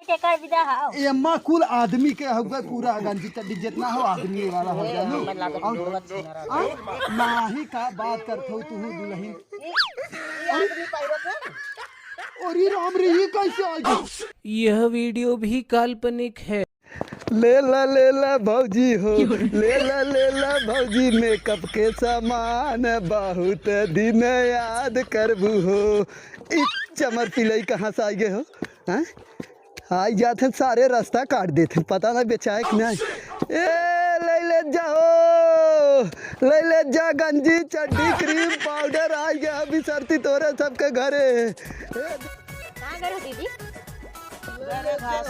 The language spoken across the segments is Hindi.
के कर विदा हाओ एम्मा कुल आदमी के हुआ पूरा गंजी चड्डी जितना हो आदमी वाला हो जाए नाही का बात करथो तू दुल्हन और ये राम रे ये कैसे आ गई। यह वीडियो भी काल्पनिक है। ले ला भौजी हो ले ला भौजी मेकअप के सामान बहुत दिन याद करबू हो। चमर पिलई कहाँ से आई गए हो हैं? आई जाते सारे रास्ता काट देते पता ना बेचाए कि नहीं। ए ले जा गंजी चड्डी क्रीम पाउडर आ गया अभी सरती तोरे सबके घरे। कहाँ गए हो दीदी? घास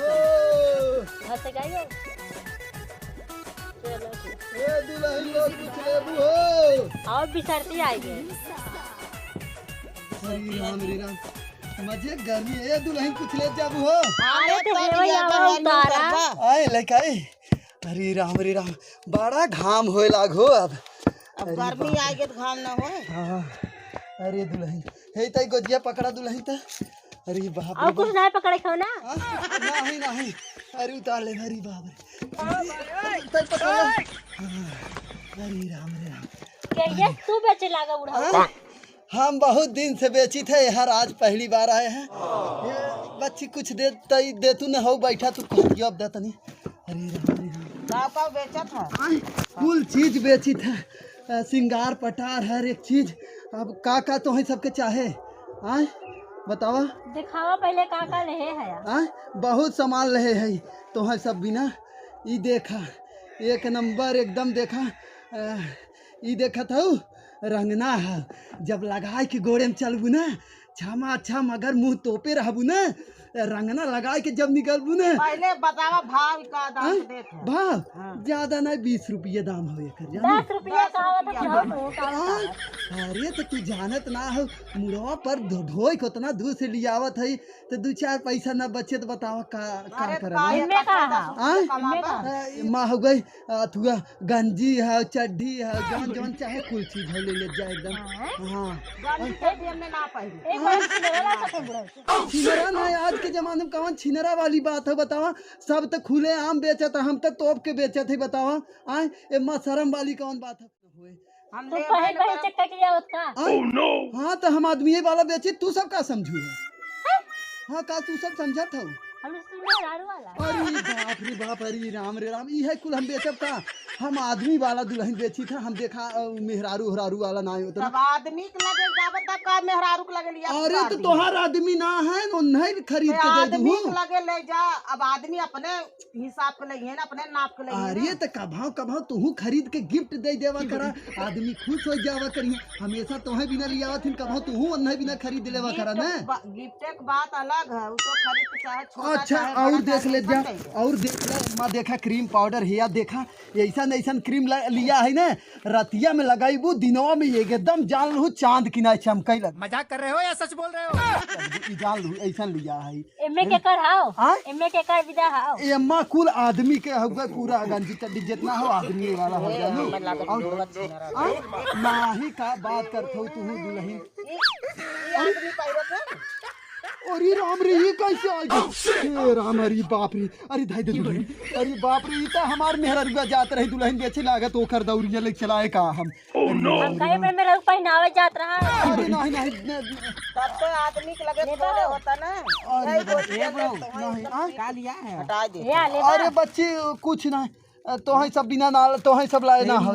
से गई हो? चलो ठीक। ए दुल्हन लोग कुछ लेबू हो और बिसरती आई गई। हरी राम मजे गर्मी है दुल्हन कुछ ले जाबू हो। अरे तो हेवई आवा उतारा आए लेकाई हरी राम बड़ा घाम होए लागो अब गर्मी आ गई तो घाम ना हो। हाँ अरे दुल्हन हे तई गोजिया पकड़ा दुल्हन त अरे बाप और कुछ नहीं पकड़े खाओ ना। नहीं अरे उतार ले हरी बाप रे तई पकड़ा। हरी राम के ये तू बेचे लागा उड़ा। हम बहुत दिन से बेची थे यार आज पहली बार आए हैं। ये बच्ची कुछ दे तू न हो बैठा तू कह अब देता नहीं। अरे का बेचा था कुल चीज बेची था सिंगार पटार हर एक चीज। अब का तो है सबके चाहे आए बतावा दिखावा पहले का ले है आए बहुत सामान रहे है तो है सब बिना ई देखा एक नंबर एकदम देखा ई देखा था रंगना है जब लगाए के गोड़े में चलबू ना छमा छम अगर मुंह तोपे रहबू ना रंगना लगाए के जब निकलबू ना। पहले बतावा भाव का दाम देते भाव ज्यादा नहीं 20 रुपये दाम हो कर 10 रुपया का अरे तो तू जानत ना हो मुड़वा पर ढोई को उतना दूर से लियावत है तो 2-4 पैसा ना बचे तो बतावा का करना माँ हो गई तुआ गंजी है चड्डी है जौन जौन चाहे कुल चीज है ले जाए एकदम। हाँ छिनरा ना आज के जमाने में कौन छिनरा वाली बात है बतावा सब तो खुले आम बेचा था हम तो तोप के बेचा थे बतावा आए एम्मा शर्म वाली कौन बात है। हम तो कहे चक्का किया होता हाँ तो हम आदमी वाला बेचे तू सब का समझू है। हाँ का तू सब समझा था हम मेहरारू वाला। अरे बाप रे राम ये है कुल हम बेचब का हम आदमी वाला दुल्हन बेची था हम देखा मेहरारू हरारू वाला ना होता आदमी के लगे जावत तब का मेहरारू के लगे लिया। अरे तो तोहार आदमी ना है नहीं खरीद के दे आदमी के लगे ले जा अब आदमी अपने हिसाब के लिए ना अपने नाप के लिए। अरे तो कभाव तू खरीद के गिफ्ट दे देवा करा आदमी खुश हो जावा करिए हमेशा तोहे बिना लियावा थी कभाव तू नहीं बिना खरीद लेवा करा ना। गिफ्ट के बात अलग है उसको खरीद चाहे अच्छा और देख ले जा और देख ले माँ देखा क्रीम पाउडर है देखा ऐसा क्रीम लिया है ना रतिया में लगाईबू दिनों में एकदम जान लू चांद की ना चमकई लग। मजाक कर रहे हो या सच बोल रहे हो? जान लू ऐसा लिया है एम्मे के कर हाओ एम्मे के कर विदा हाओ एम्मा कुल आदमी के हुआ पूरा गंजी चड्डी जितना हो आदमी वाला हो जाए नाही का बात करथो तू दुल्हन और ये राम रे ये कैसे आ गई। राम हरी बाप रे अरे धाई दे दुल्हन अरे बाप रे इतना हमार मेहरा जात रही दुल्हन बेचे लागत ओकर दौड़िया ले चलाए का हम हम कहे में मेरा पहनावे जात रहा है। अरे नहीं तब तो आदमी के लगे थोड़े होता ना का लिया है हटा दे। अरे बच्ची कुछ ना तो है सब बिना नाल तो है सब लाए ना हो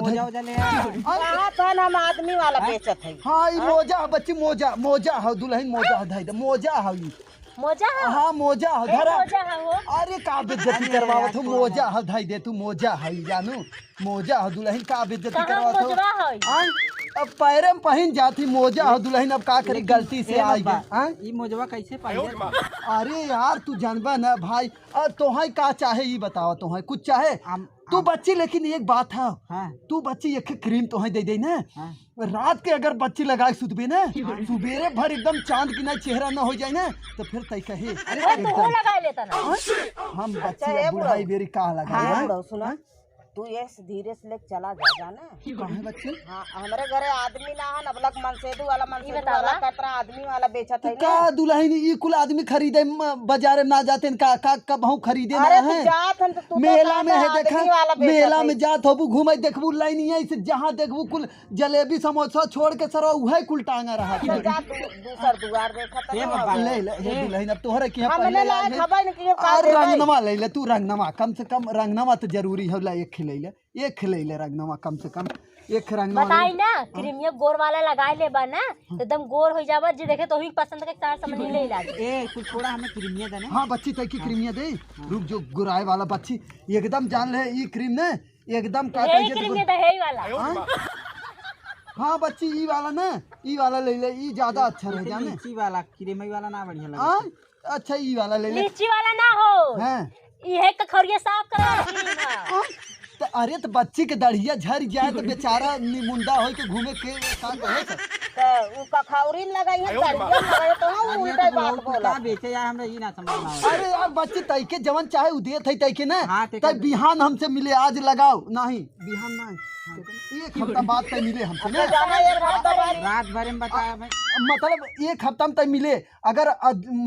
हम आदमी वाला बेचत है। हाँ ये मोजा बच्ची मोजा हो दुल्हन मोजा धाई दे मोजा हो मोजा हाँ मोजा हो धरा मोजा हो। अरे का बेइज्जती करवावत हो मोजा हो धाई दे तू मोजा है जानू मोजा हो दुल्हन का बेइज्जती करवावत हो। अब पैरे में पहन जाती मोजा हो दुल्हन अब का करी गलती से आई ये मोजवा कैसे पहन। अरे यार तू जानबा ना भाई तोहे का चाहे ये बतावा तोहे कुछ चाहे तू बच्ची लेकिन एक बात है तू बच्ची एक क्रीम तोहे दे ना रात के अगर बच्ची लगाए सुतबे ना सुबेरे भर एकदम चांद की ना चेहरा ना हो जाए ना तो फिर तय कहे अरे तू लगा लेता ना हम बच्ची बुढ़ाई बेरी का लगा सुना तू ये धीरे से लेके चला जा जाने। कहाँ बच्ची? हाँ हमारे घरे आदमी ना है नबलक मनसेदू वाला वाला कतरा आदमी वाला बेचत है का दुल्हन ई कुल आदमी खरीदे बाजार में ना जाते का कब हम खरीदे ना अरे है तू जात हन तो तू मेला में है देखा वाला मेला में जात होबू घूमे देखबू लाइन है से जहाँ देखबू कुल जलेबी समोसा छोड़ के सर उहे कुल टांगा रहा जा दूसर दुआर देखत ले ले हे दुल्हन अब तोहरे की हमने लाए खबर नहीं कि का दे रंगनवा ले ले तू रंगनवा कम से कम रंगनवा तो जरूरी होला एक खिलैले एक खिलैले रंगनवा कम से कम एक रंगनवा बताई ना क्रीमिया गोर वाला लगाए ले बा ना एकदम गोर हो जावा जे देखे तो ही पसंद के सार समझ ले ला ए कुछ थोड़ा हमें क्रीमिया देने। हाँ बच्ची तय की क्रीमिया दे रुक जो गुराए वाला बच्ची एकदम जान ले ई क्रीम ने एकदम का यही क्रीमिया दा है वाला। हाँ बच्ची ई वाला ना ई वाला ले ले ई ज्यादा अच्छा रह जाने लीची वाला क्रीमी वाला ना बढ़िया लगे। हाँ अच्छा ई वाला ले ले लीची वाला ना हो हैं ये कखरिया साफ करा क्रीम है। तो अरे तो बच्ची के दढ़िया झड़ जाए तो बेचारा निमुंडा हो के घूमे के का कहे तो उ कखौरी लगाई है तड़िया लगाई तो उ उल्टा बात बोला का बेचे यार हमरा ई ना समझ में आवे। अरे यार बच्ची तय के जवन चाहे उ देत है तय के ना हाँ, ते तय के- बिहान हमसे मिले आज लगाओ नहीं बिहान नहीं एक हफ्ता बाद तय मिले हमसे ना जाना एक हफ्ता बाद रात भर में बताया भाई मतलब एक हफ्ता में तय मिले अगर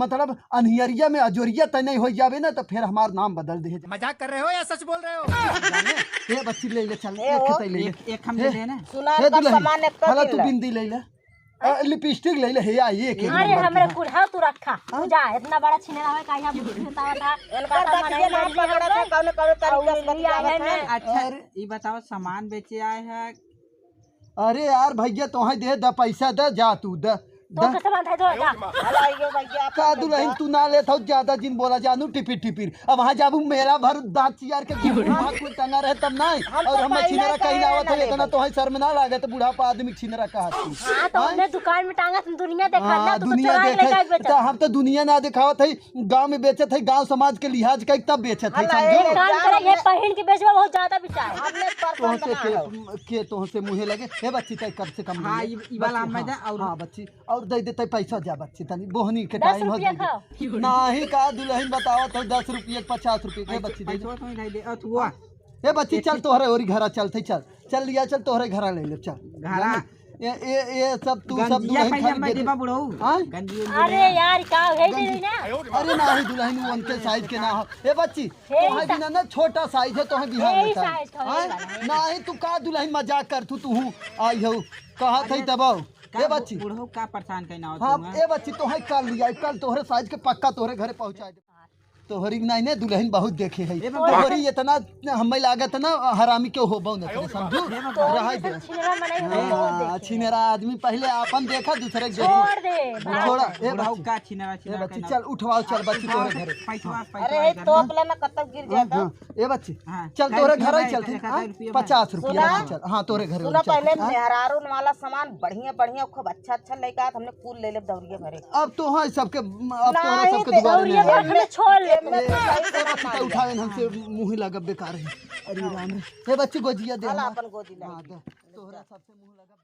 मतलब अनहियरिया में अजोरिया तय नहीं हो जावे ना तो फिर हमार नाम बदल दे मजाक कर रहे हो या सच बोल रहे हो? ए बच्ची ले ले चल ए एक हो। तय ले ले एक हम ले ना सुना हे का दुल्हन सामान एक हला कर तू बिंदी ले ले लिपस्टिक ले ले हे आई एक अरे हमरे कुल्हा तू रखा जा इतना बड़ा छिनेरा है का यहाँ बतावा था इनका बच्चे ना पकड़ा था कौन कौन तरीका से बतियावत है। अच्छा ई बताओ सामान बेचे आए हैं। अरे यार भैया तोहे दे द पैसा दे जा तू द तो कैसे बांधा तो जा हला ये भैया का दुल्हन तू ना ले था ज्यादा दिन बोला जानू टिपिर टिपिर अब वहाँ जाबू मेरा भर दांत चियार के हाथ में टंगा रहे तब नहीं और हम छिनरा कहीं ना आवत है इतना तो है शर्म ना लागे तो बुढ़ापा आदमी छिनरा कहा हां तो हमने दुकान में टांगा तुम दुनिया देखा ना हाँ तू तो दुनिया चुरा देखे लेके तो बेचा हम तो दुनिया ना दिखावत है गांव में बेचत है गांव समाज के लिहाज का तब बेचत है समझो काम करे ये पहन के बेचवा बहुत ज्यादा बिचार हमने तोह परसों से बना के तोह से मुहे लगे हे बच्ची तय कम से कम हाँ, ले ले। ई वाला बच्ची, हमें दे हाँ, और- हाँ बच्ची और दे देते पैसा जा बच्ची तनी बोहनी के 10 टाइम हो रुपया दे खाओ। नहीं का दुल्हन बताओ तो 10 रुपये 50 रुपये के बच्ची दे पैसा तो नहीं दे और तू आ ए बच्ची चल तोहरे और घरा चलते चल लिया चल तोहरे घरा ले ले चल घरा ये सब तू सब गंजिया दुल्हन पहले खाली मैं दे देबा दे। बुढ़ऊ हाँ? गंजी अरे यार का है दे ना अरे नहीं दुल्हन वो उनके साइज के ना हो ए बच्ची हे तोहे बिना ना छोटा साइज है तोहे बिहार हे लेता साइज का, हे हाँ? वाला, हे। नहीं तू का दुल्हन मजाक कर तू आई हो कहा थई तब ए बच्ची बुढ़ऊ का परेशान कहना हो हाँ तुम ए बच्ची तोहे कल लिया कल तोहरे साइज के पक्का तोहरे घरे पहुंचा दे तोहरी नहीं ने दुल्हन बहुत देखे है तोहरी इतना हमें लागत ना हरामी के होबो न करे समझू रह दे छिनेरा मनाई हम बहुत देखे छिनेरा आदमी पहले अपन देखा दूसरे के छोड़ दे भाग। थोड़ा ए बुढ़ऊ बच्ची का छिनरा ए छिनरा बच्ची चल उठवाओ चल बच्ची तोहरे घरे पैसा अरे ये तोप लेना कब तक गिर जाता हाँ, ए बच्ची हाँ, चल ढाई तोरे रुपया घर में चलते एक हाँ, रुपया में। 50 रुपया सुना? में चल हाँ तोरे घर सुना पहले हाँ? मेहरारून वाला सामान बढ़िया बढ़िया खूब अच्छा अच्छा लेके आया हमने कुल ले ले दौड़िए भरे अब तो हाँ सबके अब तो नहीं, सबके ते दुआरे ये में है। हमने छोड़ ले मैं तो सही से बना उठावे हमसे मुंह लगा बेकार है अरे राम रे ए बच्ची गोजिया दे हला हमार। अपन गोदी ले हाँ दे तोहरा सबसे मुंह लगा